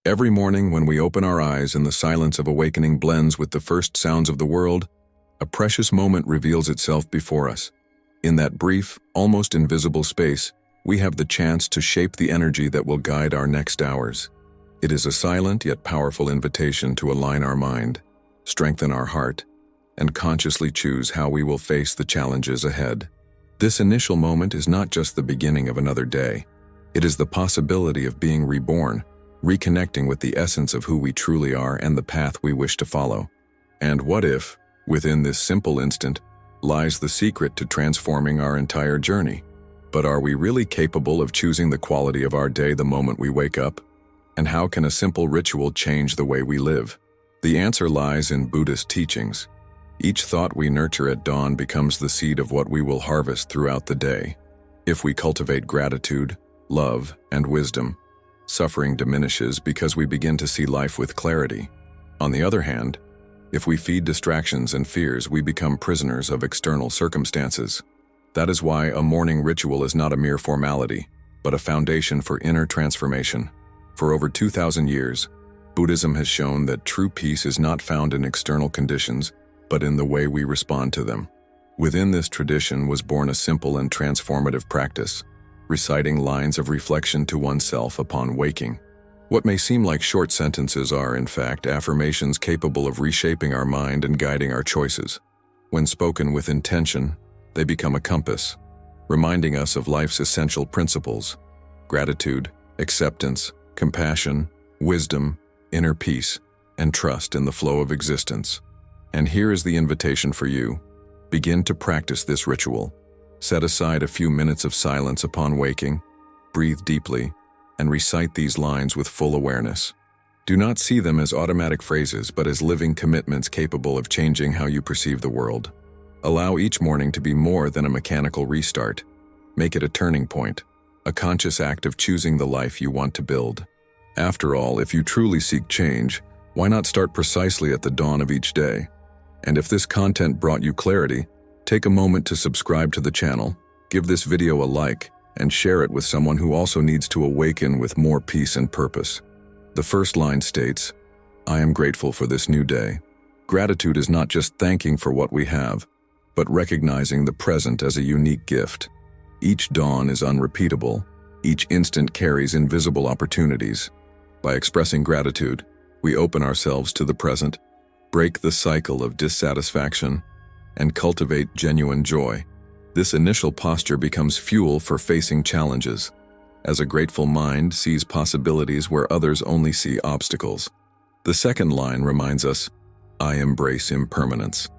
Every morning when we open our eyes and the silence of awakening blends with the first sounds of the world, a precious moment reveals itself before us. In that brief, almost invisible space, we have the chance to shape the energy that will guide our next hours. It is a silent yet powerful invitation to align our mind, strengthen our heart, and consciously choose how we will face the challenges ahead. This initial moment is not just the beginning of another day. It is the possibility of being reborn, reconnecting with the essence of who we truly are and the path we wish to follow. And what if, within this simple instant, lies the secret to transforming our entire journey? But are we really capable of choosing the quality of our day the moment we wake up? And how can a simple ritual change the way we live? The answer lies in Buddhist teachings. Each thought we nurture at dawn becomes the seed of what we will harvest throughout the day. If we cultivate gratitude, love, and wisdom, suffering diminishes because we begin to see life with clarity. On the other hand, if we feed distractions and fears, we become prisoners of external circumstances. That is why a morning ritual is not a mere formality, but a foundation for inner transformation. For over 2,000 years, Buddhism has shown that true peace is not found in external conditions, but in the way we respond to them. Within this tradition was born a simple and transformative practice, reciting lines of reflection to oneself upon waking. What may seem like short sentences are, in fact, affirmations capable of reshaping our mind and guiding our choices. When spoken with intention, they become a compass, reminding us of life's essential principles: gratitude, acceptance, compassion, wisdom, inner peace, and trust in the flow of existence. And here is the invitation for you. Begin to practice this ritual. Set aside a few minutes of silence upon waking, breathe deeply, and recite these lines with full awareness. Do not see them as automatic phrases, but as living commitments capable of changing how you perceive the world. Allow each morning to be more than a mechanical restart. Make it a turning point, a conscious act of choosing the life you want to build. After all, if you truly seek change, why not start precisely at the dawn of each day? And if this content brought you clarity, take a moment to subscribe to the channel, give this video a like, and share it with someone who also needs to awaken with more peace and purpose. The first line states, "I am grateful for this new day." Gratitude is not just thanking for what we have, but recognizing the present as a unique gift. Each dawn is unrepeatable. Each instant carries invisible opportunities. By expressing gratitude, we open ourselves to the present, break the cycle of dissatisfaction, and cultivate genuine joy. This initial posture becomes fuel for facing challenges, as a grateful mind sees possibilities where others only see obstacles. The second line reminds us, "I embrace impermanence."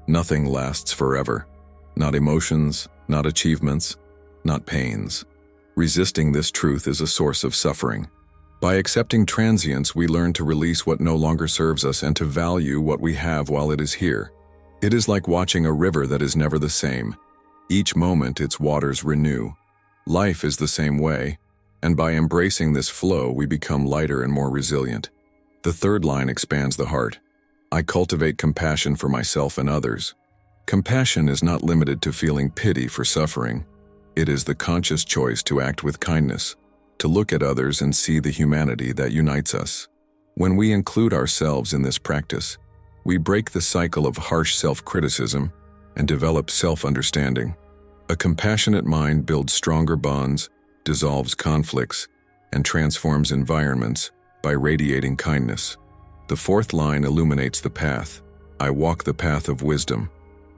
Nothing lasts forever. Not emotions, not achievements, not pains. Resisting this truth is a source of suffering. By accepting transience, we learn to release what no longer serves us and to value what we have while it is here. It is like watching a river that is never the same. Each moment its waters renew. Life is the same way, and by embracing this flow, we become lighter and more resilient. The third line expands the heart. "I cultivate compassion for myself and others." Compassion is not limited to feeling pity for suffering. It is the conscious choice to act with kindness, to look at others and see the humanity that unites us. When we include ourselves in this practice, we break the cycle of harsh self-criticism and develop self-understanding. A compassionate mind builds stronger bonds, dissolves conflicts, and transforms environments by radiating kindness. The fourth line illuminates the path. "I walk the path of wisdom."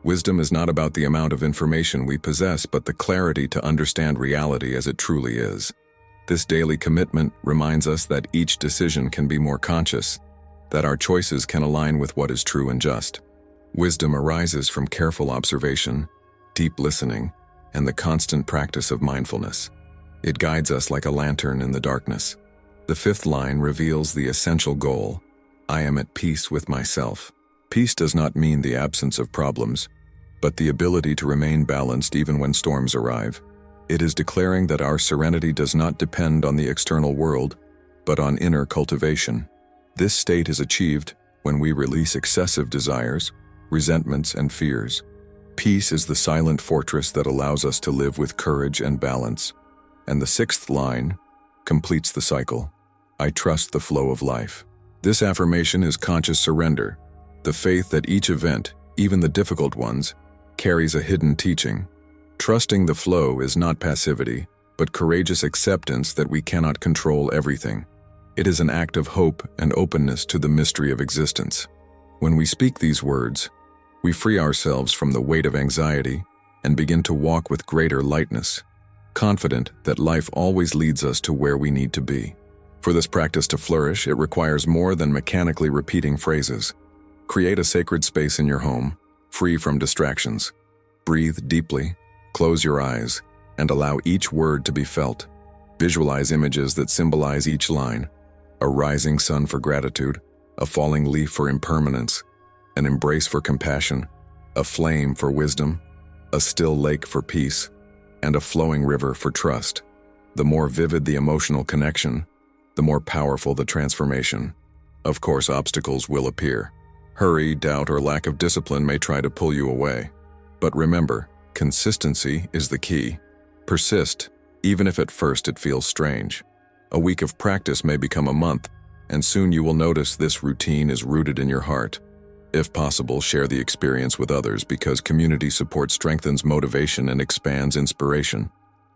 Wisdom is not about the amount of information we possess, but the clarity to understand reality as it truly is. This daily commitment reminds us that each decision can be more conscious, that our choices can align with what is true and just. Wisdom arises from careful observation, deep listening, and the constant practice of mindfulness. It guides us like a lantern in the darkness. The fifth line reveals the essential goal: "I am at peace with myself." Peace does not mean the absence of problems, but the ability to remain balanced even when storms arrive. It is declaring that our serenity does not depend on the external world, but on inner cultivation. This state is achieved when we release excessive desires, resentments, and fears. Peace is the silent fortress that allows us to live with courage and balance. And the sixth line completes the cycle. I trust the flow of life. This affirmation is conscious surrender, the faith that each event, even the difficult ones, carries a hidden teaching. Trusting the flow is not passivity, but courageous acceptance that we cannot control everything. It is an act of hope and openness to the mystery of existence. When we speak these words, we free ourselves from the weight of anxiety and begin to walk with greater lightness, confident that life always leads us to where we need to be. For this practice to flourish, it requires more than mechanically repeating phrases. Create a sacred space in your home, free from distractions. Breathe deeply, close your eyes, and allow each word to be felt. Visualize images that symbolize each line: a rising sun for gratitude, a falling leaf for impermanence, an embrace for compassion, a flame for wisdom, a still lake for peace, and a flowing river for trust. The more vivid the emotional connection, the more powerful the transformation. Of course, obstacles will appear. Hurry, doubt, or lack of discipline may try to pull you away. But remember, consistency is the key. Persist, even if at first it feels strange. A week of practice may become a month, and soon you will notice this routine is rooted in your heart. If possible, share the experience with others because community support strengthens motivation and expands inspiration.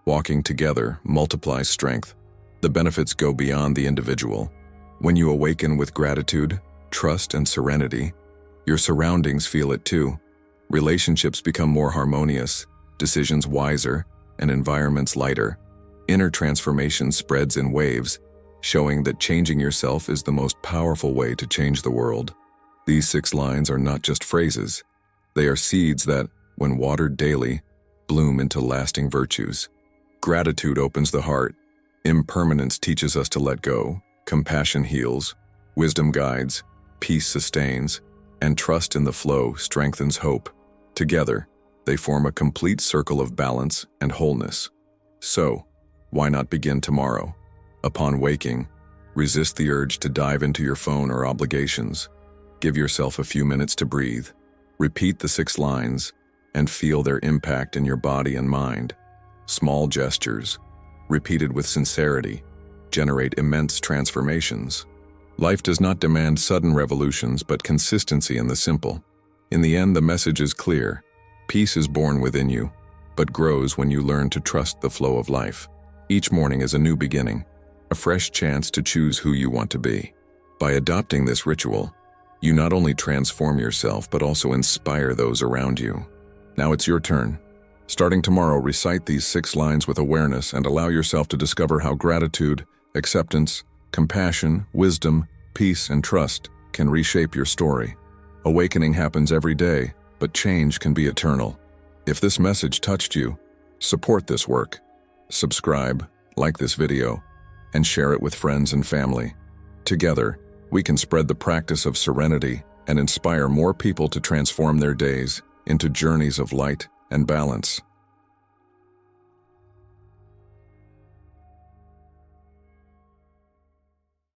Walking together multiplies strength. The benefits go beyond the individual. When you awaken with gratitude, trust, and serenity, your surroundings feel it too. Relationships become more harmonious, decisions wiser, and environments lighter. Inner transformation spreads in waves, showing that changing yourself is the most powerful way to change the world. These 6 lines are not just phrases. They are seeds that, when watered daily, bloom into lasting virtues. Gratitude opens the heart. Impermanence teaches us to let go. Compassion heals. Wisdom guides. Peace sustains. And trust in the flow strengthens hope. Together, they form a complete circle of balance and wholeness. So, why not begin tomorrow? Upon waking, resist the urge to dive into your phone or obligations. Give yourself a few minutes to breathe. Repeat the 6 lines and feel their impact in your body and mind. Small gestures, repeated with sincerity, generate immense transformations. Life does not demand sudden revolutions, but consistency in the simple. In the end, the message is clear. Peace is born within you, but grows when you learn to trust the flow of life. Each morning is a new beginning, a fresh chance to choose who you want to be. By adopting this ritual, you not only transform yourself, but also inspire those around you. Now it's your turn. Starting tomorrow, recite these 6 lines with awareness and allow yourself to discover how gratitude, acceptance, compassion, wisdom, peace, and trust can reshape your story. Awakening happens every day, but change can be eternal. If this message touched you, support this work. Subscribe, like this video, and share it with friends and family. Together, we can spread the practice of serenity and inspire more people to transform their days into journeys of light and balance.